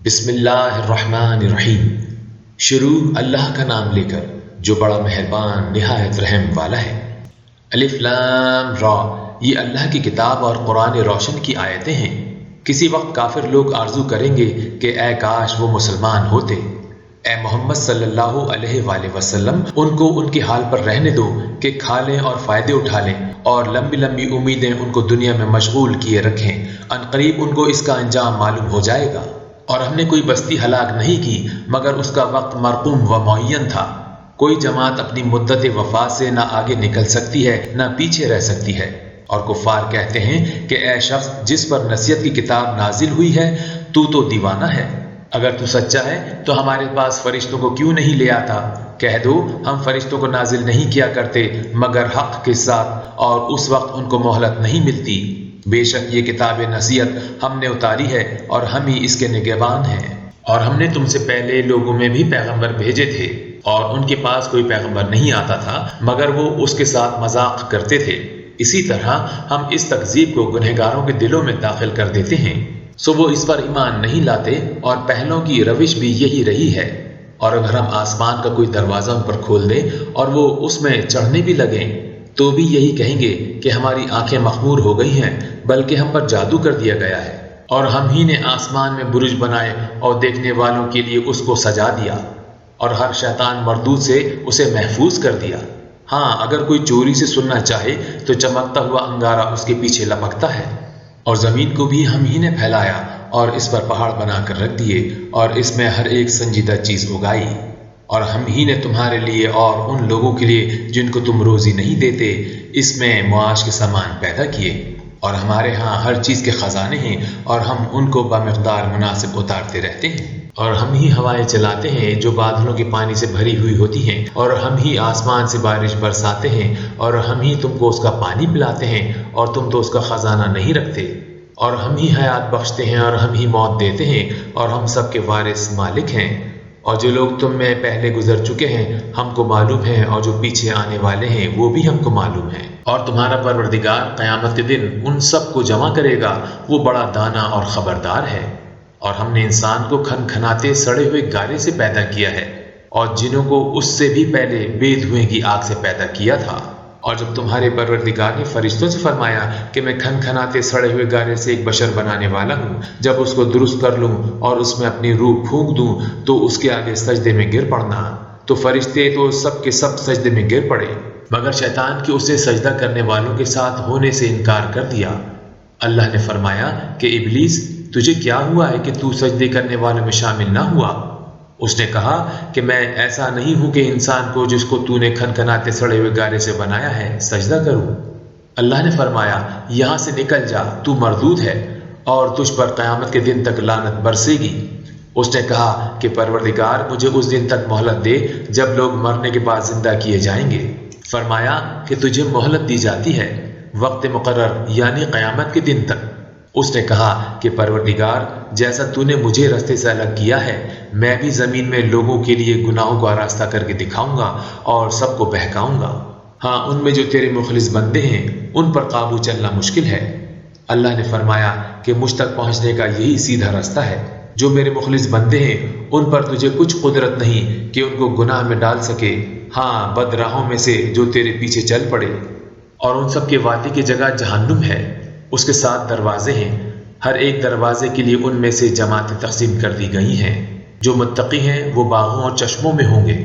بسم اللہ الرحمن الرحیم۔ شروع اللہ کا نام لے کر جو بڑا مہربان نہایت رحم والا ہے۔ الف لام را، یہ اللہ کی کتاب اور قرآن روشن کی آیتیں ہیں۔ کسی وقت کافر لوگ آرزو کریں گے کہ اے کاش وہ مسلمان ہوتے۔ اے محمد صلی اللہ علیہ وآلہ وسلم، ان کو ان کے حال پر رہنے دو کہ کھا لیں اور فائدے اٹھا لیں اور لمبی لمبی امیدیں ان کو دنیا میں مشغول کیے رکھیں۔ ان قریب ان کو اس کا انجام معلوم ہو جائے گا۔ اور ہم نے کوئی بستی ہلاک نہیں کی مگر اس کا وقت مرقوم و معین تھا۔ کوئی جماعت اپنی مدت وفات سے نہ آگے نکل سکتی ہے نہ پیچھے رہ سکتی ہے۔ اور کفار کہتے ہیں کہ اے شخص جس پر نصیحت کی کتاب نازل ہوئی ہے تو دیوانہ ہے۔ اگر تو سچا ہے تو ہمارے پاس فرشتوں کو کیوں نہیں لے آتا؟ کہہ دو ہم فرشتوں کو نازل نہیں کیا کرتے مگر حق کے ساتھ، اور اس وقت ان کو مہلت نہیں ملتی۔ بے شک یہ کتاب نصیحت ہم نے اتاری ہے اور ہم ہی اس کے نگہبان ہیں۔ اور ہم نے تم سے پہلے لوگوں میں بھی پیغمبر بھیجے تھے، اور ان کے پاس کوئی پیغمبر نہیں آتا تھا مگر وہ اس کے ساتھ مذاق کرتے تھے۔ اسی طرح ہم اس تکذیب کو گنہگاروں کے دلوں میں داخل کر دیتے ہیں، سو وہ اس پر ایمان نہیں لاتے، اور پہلوں کی روش بھی یہی رہی ہے۔ اور اگر ہم آسمان کا کوئی دروازہ ان پر کھول دیں اور وہ اس میں چڑھنے بھی لگیں تو بھی یہی کہیں گے کہ ہماری آنکھیں مخمور ہو گئی ہیں، بلکہ ہم پر جادو کر دیا گیا ہے۔ اور ہم ہی نے آسمان میں برج بنائے اور دیکھنے والوں کے لیے اس کو سجا دیا، اور ہر شیطان مردود سے اسے محفوظ کر دیا۔ ہاں، اگر کوئی چوری سے سننا چاہے تو چمکتا ہوا انگارہ اس کے پیچھے لپکتا ہے۔ اور زمین کو بھی ہم ہی نے پھیلایا اور اس پر پہاڑ بنا کر رکھ دیے اور اس میں ہر ایک سنجیدہ چیز اگائی۔ اور ہم ہی نے تمہارے لیے اور ان لوگوں کے لیے جن کو تم روزی نہیں دیتے اس میں معاش کے سامان پیدا کیے۔ اور ہمارے ہاں ہر چیز کے خزانے ہیں اور ہم ان کو بمقدار مناسب اتارتے رہتے ہیں۔ اور ہم ہی ہوائیں چلاتے ہیں جو بادلوں کے پانی سے بھری ہوئی ہوتی ہیں، اور ہم ہی آسمان سے بارش برساتے ہیں، اور ہم ہی تم کو اس کا پانی پلاتے ہیں اور تم تو اس کا خزانہ نہیں رکھتے۔ اور ہم ہی حیات بخشتے ہیں اور ہم ہی موت دیتے ہیں، اور ہم سب کے وارث مالک ہیں۔ اور جو لوگ تم میں پہلے گزر چکے ہیں ہم کو معلوم ہیں، اور جو پیچھے آنے والے ہیں وہ بھی ہم کو معلوم ہیں۔ اور تمہارا پروردگار قیامت کے دن ان سب کو جمع کرے گا، وہ بڑا دانا اور خبردار ہے۔ اور ہم نے انسان کو کھن کھناتے سڑے ہوئے گارے سے پیدا کیا ہے، اور جنوں کو اس سے بھی پہلے بے دھوئیں کی آگ سے پیدا کیا تھا۔ اور جب تمہارے پروردگار نے فرشتوں سے فرمایا کہ میں کھن کھناتے سڑے ہوئے گارے سے ایک بشر بنانے والا ہوں، جب اس کو درست کر لوں اور اس میں اپنی روح پھونک دوں تو اس کے آگے سجدے میں گر پڑنا، تو فرشتے تو سب کے سب سجدے میں گر پڑے مگر شیطان کی اسے سجدہ کرنے والوں کے ساتھ ہونے سے انکار کر دیا۔ اللہ نے فرمایا کہ ابلیس، تجھے کیا ہوا ہے کہ تو سجدے کرنے والوں میں شامل نہ ہوا؟ اس نے کہا کہ میں ایسا نہیں ہوں کہ انسان کو جس کو تو نے کھن کھناتے سڑے ہوئے گارے سے بنایا ہے سجدہ کروں۔ اللہ نے فرمایا یہاں سے نکل جا، تو مردود ہے، اور تجھ پر قیامت کے دن تک لعنت برسے گی۔ اس نے کہا کہ پروردگار مجھے اس دن تک مہلت دے جب لوگ مرنے کے بعد زندہ کیے جائیں گے۔ فرمایا کہ تجھے مہلت دی جاتی ہے وقت مقرر یعنی قیامت کے دن تک۔ اس نے کہا کہ پروردگار جیسا تو نے مجھے رستے سے الگ کیا ہے میں بھی زمین میں لوگوں کے لیے گناہوں کو آراستہ کر کے دکھاؤں گا اور سب کو بہکاؤں گا۔ ہاں، ان میں جو تیرے مخلص بندے ہیں ان پر قابو چلنا مشکل ہے۔ اللہ نے فرمایا کہ مجھ تک پہنچنے کا یہی سیدھا راستہ ہے۔ جو میرے مخلص بندے ہیں ان پر تجھے کچھ قدرت نہیں کہ ان کو گناہ میں ڈال سکے، ہاں بد راہوں میں سے جو تیرے پیچھے چل پڑے۔ اور ان سب کے وادی کی جگہ جہنم ہے، اس کے 7 دروازے ہیں، ہر ایک دروازے کے لیے ان میں سے جماعتیں تقسیم کر دی گئی ہیں۔ جو متقی ہیں وہ باغوں اور چشموں میں ہوں گے،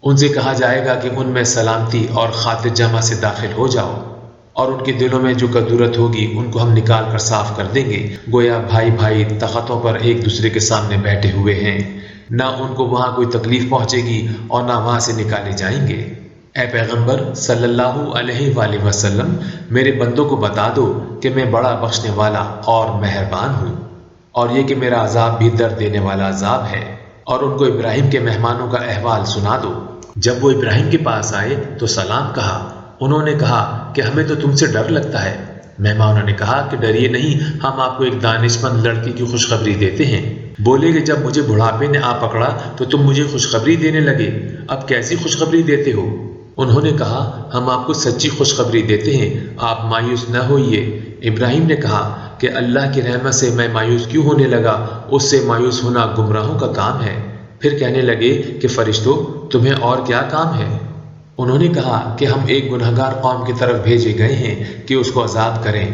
ان سے کہا جائے گا کہ ان میں سلامتی اور خاطر جمع سے داخل ہو جاؤ، اور ان کے دلوں میں جو کدورت ہوگی ان کو ہم نکال کر صاف کر دیں گے، گویا بھائی بھائی تختوں پر ایک دوسرے کے سامنے بیٹھے ہوئے ہیں، نہ ان کو وہاں کوئی تکلیف پہنچے گی اور نہ وہاں سے نکالے جائیں گے۔ اے پیغمبر صلی اللہ علیہ وآلہ وسلم، میرے بندوں کو بتا دو کہ میں بڑا بخشنے والا اور مہربان ہوں، اور یہ کہ میرا عذاب بھی درد دینے والا عذاب ہے۔ اور ان کو ابراہیم کے مہمانوں کا احوال سنا دو۔ جب وہ ابراہیم کے پاس آئے تو سلام کہا۔ انہوں نے کہا کہ ہمیں تو تم سے ڈر لگتا ہے۔ مہمانوں نے کہا کہ ڈریے نہیں، ہم آپ کو ایک دانش مند لڑکی کی خوشخبری دیتے ہیں۔ بولے کہ جب مجھے بڑھاپے نے آ پکڑا تو تم مجھے خوشخبری دینے لگے، اب کیسی خوشخبری دیتے ہو؟ انہوں نے کہا ہم آپ کو سچی خوشخبری دیتے ہیں، آپ مایوس نہ ہوئیے۔ ابراہیم نے کہا کہ اللہ کی رحمت سے میں مایوس کیوں ہونے لگا؟ اس سے مایوس ہونا گمراہوں کا کام ہے۔ پھر کہنے لگے کہ فرشتوں، تمہیں اور کیا کام ہے؟ انہوں نے کہا کہ ہم ایک گنہگار قوم کی طرف بھیجے گئے ہیں کہ اس کو عذاب کریں،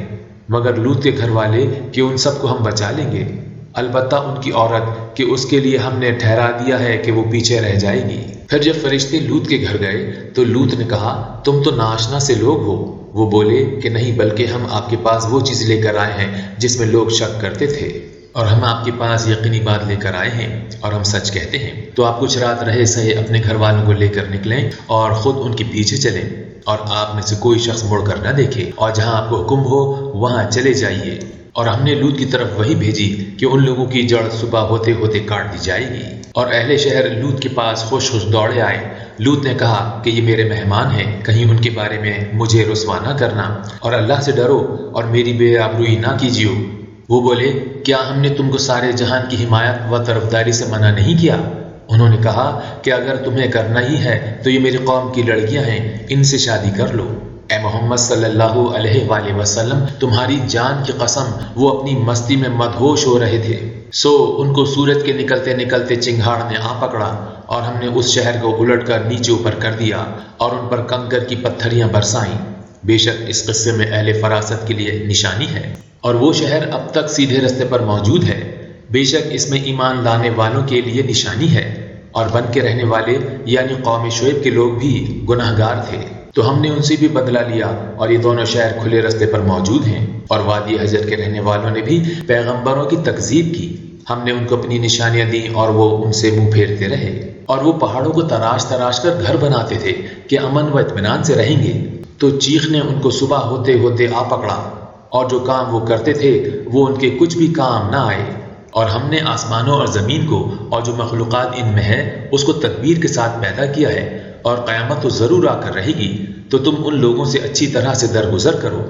مگر لوط کے گھر والے کہ ان سب کو ہم بچا لیں گے، البتہ ان کی عورت کہ اس کے لیے ہم نے ٹھہرا دیا ہے کہ وہ پیچھے رہ جائے گی۔ پھر جب فرشتے لوط کے گھر گئے تو لوط نے کہا تم تو ناآشنا سے لوگ ہو۔ وہ بولے کہ نہیں، بلکہ ہم آپ کے پاس وہ چیز لے کر آئے ہیں جس میں لوگ شک کرتے تھے، اور ہم آپ کے پاس یقینی بات لے کر آئے ہیں اور ہم سچ کہتے ہیں۔ تو آپ کچھ رات رہے سہے اپنے گھر والوں کو لے کر نکلیں اور خود ان کے پیچھے چلیں، اور آپ میں سے کوئی شخص مڑ کر نہ دیکھے، اور جہاں آپ کو حکم ہو وہاں چلے جائیے۔ اور ہم نے لوط کی طرف وہی بھیجی کہ ان لوگوں کی جڑ صبح ہوتے ہوتے کاٹ دی جائے گی۔ اور اہل شہر لوط کے پاس خوش خوش دوڑے آئے۔ لوط نے کہا کہ یہ میرے مہمان ہیں، کہیں ان کے بارے میں مجھے رسوا نہ کرنا، اور اللہ سے ڈرو اور میری بے آبروئی نہ کیجیو۔ وہ بولے کیا ہم نے تم کو سارے جہان کی حمایت و طرفداری سے منع نہیں کیا؟ انہوں نے کہا کہ اگر تمہیں کرنا ہی ہے تو یہ میری قوم کی لڑکیاں ہیں، ان سے شادی کر لو۔ اے محمد صلی اللہ علیہ وآلہ وسلم، تمہاری جان کی قسم وہ اپنی مستی میں مدہوش ہو رہے تھے، سو ان کو سورج کے نکلتے نکلتے چنگھاڑ نے آ پکڑا، اور ہم نے اس شہر کو الٹ کر نیچے اوپر کر دیا اور ان پر کنکر کی پتھریاں برسائیں۔ بے شک اس قصے میں اہل فراست کے لیے نشانی ہے، اور وہ شہر اب تک سیدھے رستے پر موجود ہے۔ بے شک اس میں ایمان لانے والوں کے لیے نشانی ہے، اور بن کے رہنے والے یعنی قوم شعیب کے لوگ بھی گناہ گار تھے، تو ہم نے ان سے بھی بدلہ لیا، اور یہ دونوں شہر کھلے رستے پر موجود ہیں۔ اور وادی حجر کے رہنے والوں نے بھی پیغمبروں کی تکذیب کی، ہم نے ان کو اپنی نشانیاں دیں اور وہ ان سے منہ پھیرتے رہے، اور وہ پہاڑوں کو تراش تراش کر گھر بناتے تھے کہ امن و اطمینان سے رہیں گے، تو چیخ نے ان کو صبح ہوتے ہوتے آ پکڑا، اور جو کام وہ کرتے تھے وہ ان کے کچھ بھی کام نہ آئے۔ اور ہم نے آسمانوں اور زمین کو اور جو مخلوقات ان میں ہے اس کو تدبیر کے ساتھ پیدا کیا ہے، اور قیامت تو ضرور آ کر رہے گی، تو تم ان لوگوں سے اچھی طرح سے درگزر کرو۔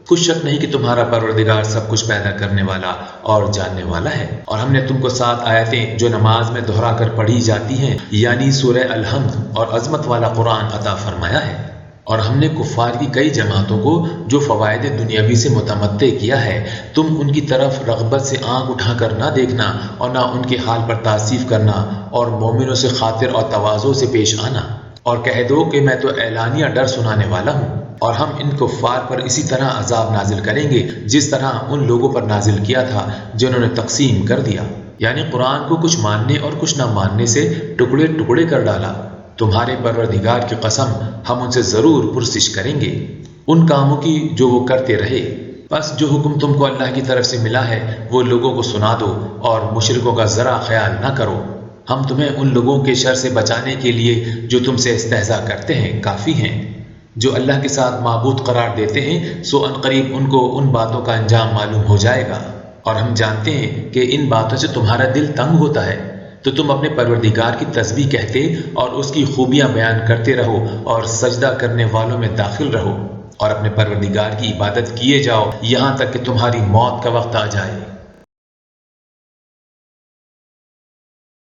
کچھ شک نہیں کہ تمہارا پروردگار سب کچھ پیدا کرنے والا اور جاننے والا ہے۔ اور ہم نے تم کو 7 آیتیں جو نماز میں دہرا کر پڑھی جاتی ہیں یعنی سورہ الحمد اور عظمت والا قرآن عطا فرمایا ہے، اور ہم نے کفار کی کئی جماعتوں کو جو فوائد دنیاوی سے متمتع کیا ہے، تم ان کی طرف رغبت سے آنکھ اٹھا کر نہ دیکھنا اور نہ ان کے حال پر تعصیف کرنا، اور مومنوں سے خاطر اور تواضع سے پیش آنا، اور کہہ دو کہ میں تو اعلانیہ ڈر سنانے والا ہوں۔ اور ہم ان کفار پر اسی طرح عذاب نازل کریں گے جس طرح ان لوگوں پر نازل کیا تھا جنہوں نے تقسیم کر دیا، یعنی قرآن کو کچھ ماننے اور کچھ نہ ماننے سے ٹکڑے ٹکڑے کر ڈالا۔ تمہارے پروردگار کی قسم ہم ان سے ضرور پرسش کریں گے ان کاموں کی جو وہ کرتے رہے۔ بس جو حکم تم کو اللہ کی طرف سے ملا ہے وہ لوگوں کو سنا دو، اور مشرکوں کا ذرا خیال نہ کرو۔ ہم تمہیں ان لوگوں کے شر سے بچانے کے لیے جو تم سے استہزاء کرتے ہیں کافی ہیں۔ جو اللہ کے ساتھ معبود قرار دیتے ہیں سو عنقریب ان کو ان باتوں کا انجام معلوم ہو جائے گا، اور ہم جانتے ہیں کہ ان باتوں سے تمہارا دل تنگ ہوتا ہے، تو تم اپنے پروردگار کی تسبیح کہتے اور اس کی خوبیاں بیان کرتے رہو، اور سجدہ کرنے والوں میں داخل رہو، اور اپنے پروردگار کی عبادت کیے جاؤ یہاں تک کہ تمہاری موت کا وقت آ جائے۔